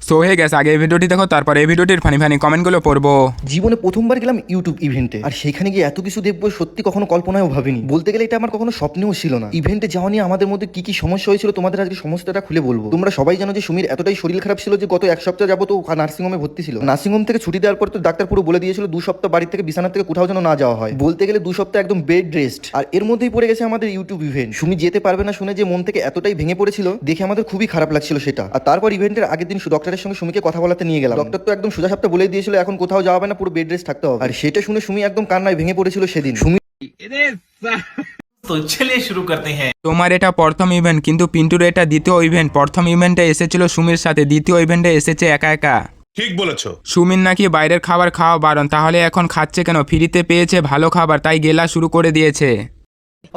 So হয়ে গেছে, আগে এই ভিডিওটি দেখো, তারপর এই ভিডিওটির ফানি ফানি কমেন্টগুলো পড়বো। জীবনে প্রথমবার গেলাম ইউটিউব ইভেন্টে, আর সেখানে গিয়ে এত কিছু দেখবো সত্যি কখনো কল্পনাও ভাবিনি। বলতে গেলে এটা আমার কখনো স্বপ্নেও ছিল না। ইভেন্টে যাওয়া নিয়ে আমাদের মধ্যে কি কি সমস্যা হয়েছিল তোমাদের আজকে সমস্তটা খুলে বলবো। তোমরা সবাই জানো যে সুমির এতটাই শরীর খারাপ ছিল যে গত এক সপ্তাহ যাবত ও নার্সিংহোমে ভর্তি ছিল। নার্সিংহোম থেকে ছুটি দেওয়ার পর তো ডাক্তার পুরো বলে দিয়েছিল 2 সপ্তাহ বাড়ি থেকে বিছানা থেকে কোথাও যেন না যাওয়া হয়। বলতে গেলে 2 সপ্তাহ একদম বেড রেস্ট, আর এর মধ্যেই পড়ে গেছে আমাদের ইউটিউব ইভেন্ট। সুমি যেতে পারবে না শুনে যে মন থেকে এতটাই ভেঙে পড়েছিল, দেখে আমাদের খুবই খারাপ লাগছিল সেটা। আর তারপর ইভেন্টের আগের দিন ডক্টরের সঙ্গে সুমিকে কথা বলাতে নিয়ে গেলাম। ডক্টর তো একদম সোজা সাপটা বলেই দিয়েছিল এখন কোথাও যাওয়া হবে না, পুরো বেড রেস্ট থাকতে হবে। আর সেটা শুনে সুমি একদম কান্নায় ভেঙে পড়েছিল সেদিন। সুমি तो चलिए शुरू करते हैं। তোমার এটা প্রথম ইভেন্ট, কিন্তু পিন্টুর এটা দ্বিতীয় ইভেন্ট। প্রথম ইভেন্টে এসেছিল সুমির সাথে, দ্বিতীয় ইভেন্টে এসেছে একা একা। ঠিক বলেছো। সুমির নাকি বাইরের খাবার খাওয়া বারণ, তাহলে এখন খাচ্ছে কেন? ফ্রিতে পেয়েছে ভালো খাবার, তাই গেলা শুরু করে দিয়েছে।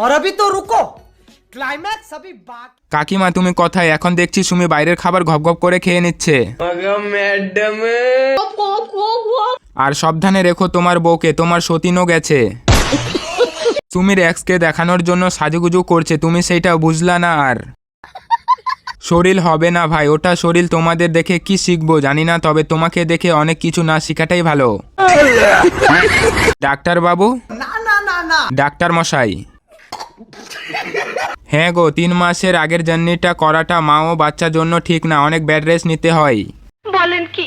और अभी तो रुको, क्लाइमैक्स अभी बाकी। কাকিমা তুমি কোথায়? এখন দেখছি সুমি বাইরের খাবার ঘপ ঘপ করে খেয়ে নিচ্ছে। আর সাবধানে রেখো তোমার বউকে, তোমার সতীনও গেছে। সুমির এক্সকে দেখানোর জন্য সাজুগুজু করছে, তুমি সেইটা বুঝলা না। আর শরীর হবে না ভাই, ওটা শরীর। তোমাদের দেখে কি শিখবো জানি না, তবে তোমাকে দেখে অনেক কিছু না শেখাটাই ভালো। ডাক্তার বাবু, ডাক্তার মশাই। হ্যাঁ গো, 3 মাসের আগের জার্নিটা করাটা মা ও বাচ্চার জন্য ঠিক না, অনেক বেড রেস্ট নিতে হয়। বলেন কি?